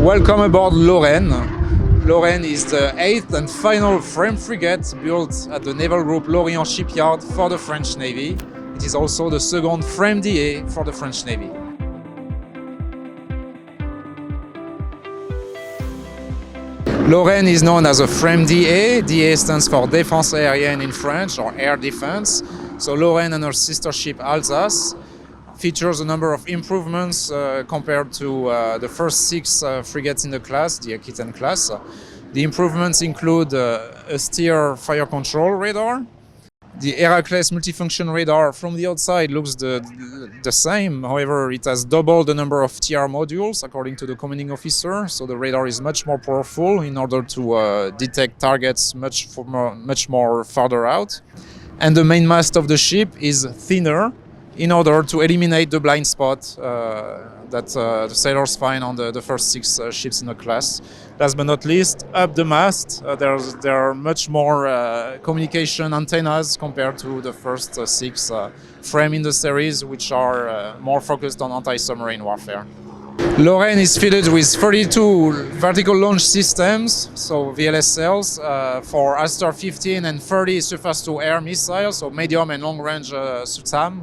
Welcome aboard Lorraine. Lorraine is the 8th and final FREMM Frigate built at the Naval Group Lorient shipyard for the French Navy. It is also the second FREMM DA for the French Navy. Lorraine is known as a FREMM DA. DA stands for Défense Aérienne in French, or Air Defense. So Lorraine and her sister ship Alsace features a number of improvements compared to the first 6 frigates in the class, the Aquitaine class. The improvements include a steer fire control radar. The Heracles multifunction radar from the outside looks the same, however it has doubled the number of TR modules according to the commanding officer, so the radar is much more powerful in order to detect targets much more farther out. And the main mast of the ship is thinner in order to eliminate the blind spot that the sailors find on the first 6 ships in the class. Last but not least, up the mast, there are much more communication antennas compared to the first 6 FREMM in the series, which are more focused on anti-submarine warfare. Lorraine is fitted with 32 vertical launch systems, so VLSLs, for Aster 15 and 30 surface-to-air missiles, so medium and long-range SUTAM.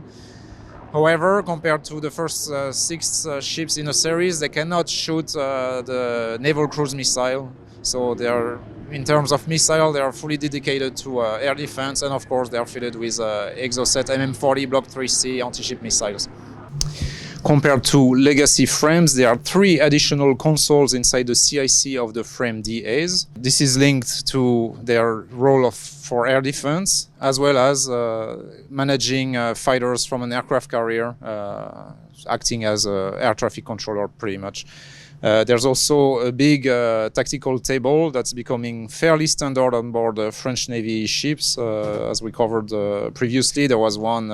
However, compared to the first 6 ships in the series, they cannot shoot the naval cruise missile. So they are, in terms of missile, they are fully dedicated to air defense, and of course they are fitted with Exocet MM40 Block 3C anti-ship missiles. Compared to legacy FREMMs, there are 3 additional consoles inside the CIC of the FREMM DAs. This is linked to their role for air defense, as well as managing fighters from an aircraft carrier, acting as an air traffic controller pretty much. There's also a big tactical table that's becoming fairly standard on board French Navy ships. As we covered previously, there was one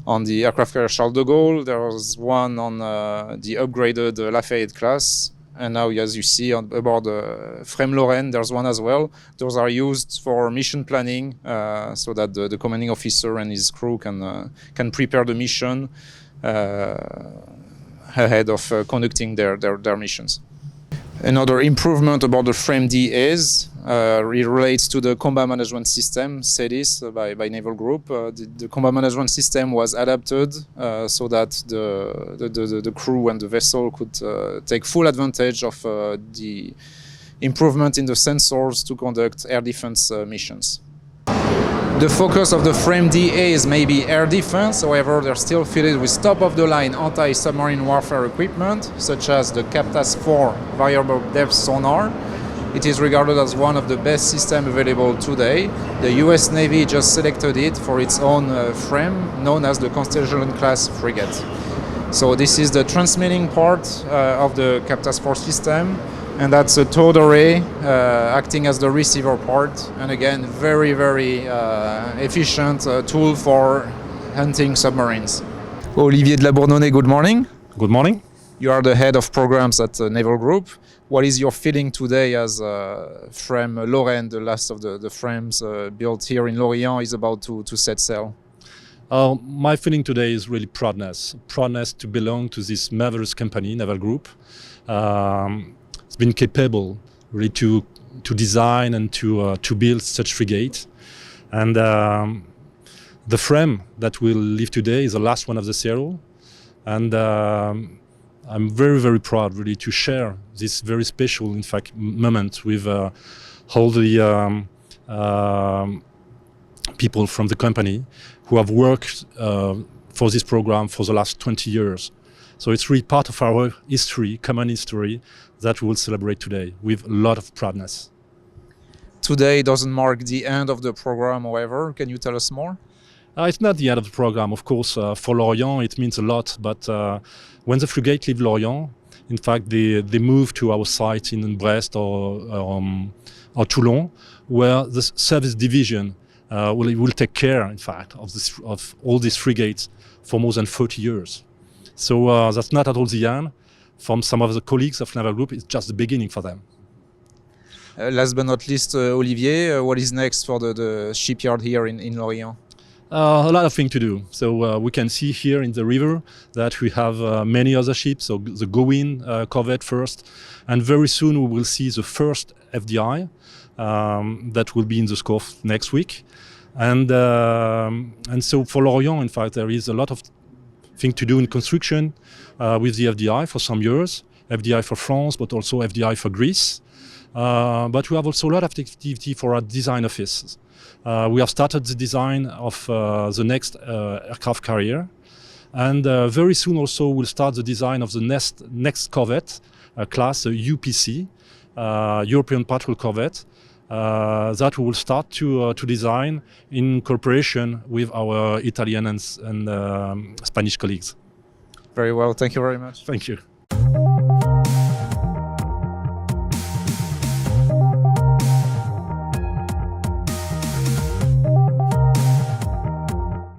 on the aircraft carrier Charles de Gaulle, there was one on the upgraded Lafayette class, and now, as you see aboard FREMM Lorraine, there's one as well. Those are used for mission planning, so that the commanding officer and his crew can prepare the mission ahead of conducting their missions. Another improvement about the FREMM DAs relates to the combat management system, CEDIS, by Naval Group. The combat management system was adapted so that the crew and the vessel could take full advantage of the improvement in the sensors to conduct air defense missions. The focus of the FREMM DAs may be air defense, however they're still fitted with top-of-the-line anti-submarine warfare equipment, such as the CAPTAS 4 variable depth sonar. It is regarded as one of the best systems available today. The US Navy just selected it for its own FREMM, known as the Constellation-class frigate. So this is the transmitting part of the CAPTAS 4 system, and that's a towed array acting as the receiver part, and again, very efficient tool for hunting submarines. Olivier de la Bourdonnais, good morning. Good morning. You are the head of programs at Naval Group. What is your feeling today as FREMM Lorraine, the last of the FREMMs built here in Lorient, is about to set sail? My feeling today is really proudness to belong to this marvelous company, Naval Group. It's been capable really to design and to build such frigate. And the FREMM that will live today is the last one of the serial. And I'm very proud really to share this very special, in fact, moment with all the people from the company who have worked for this program for the last 20 years. So it's really part of our history, common history, that we will celebrate today with a lot of proudness. Today doesn't mark the end of the program, however. Can you tell us more? It's not the end of the program, of course. For Lorient, it means a lot. But when the frigate leaves Lorient, in fact, they move to our site in Brest or Toulon, where the service division will take care, in fact, of all these frigates for more than 40 years. So that's not at all the end. From some of the colleagues of Naval Group, it's just the beginning for them. Last but not least, Olivier, what is next for the shipyard here in Lorient? A lot of things to do. So we can see here in the river that we have many other ships. So the Gowind corvette first, and very soon we will see the first FDI that will be in the scope next week. And so for Lorient, in fact, there is a lot of things to do in construction with the FDI for some years. FDI for France, but also FDI for Greece. But we have also a lot of activity for our design office. We have started the design of the next aircraft carrier, and very soon also we'll start the design of the next corvette class, UPC, European Patrol Corvette, that we will start to design in cooperation with our Italian and Spanish colleagues. Very well, thank you very much. Thank you.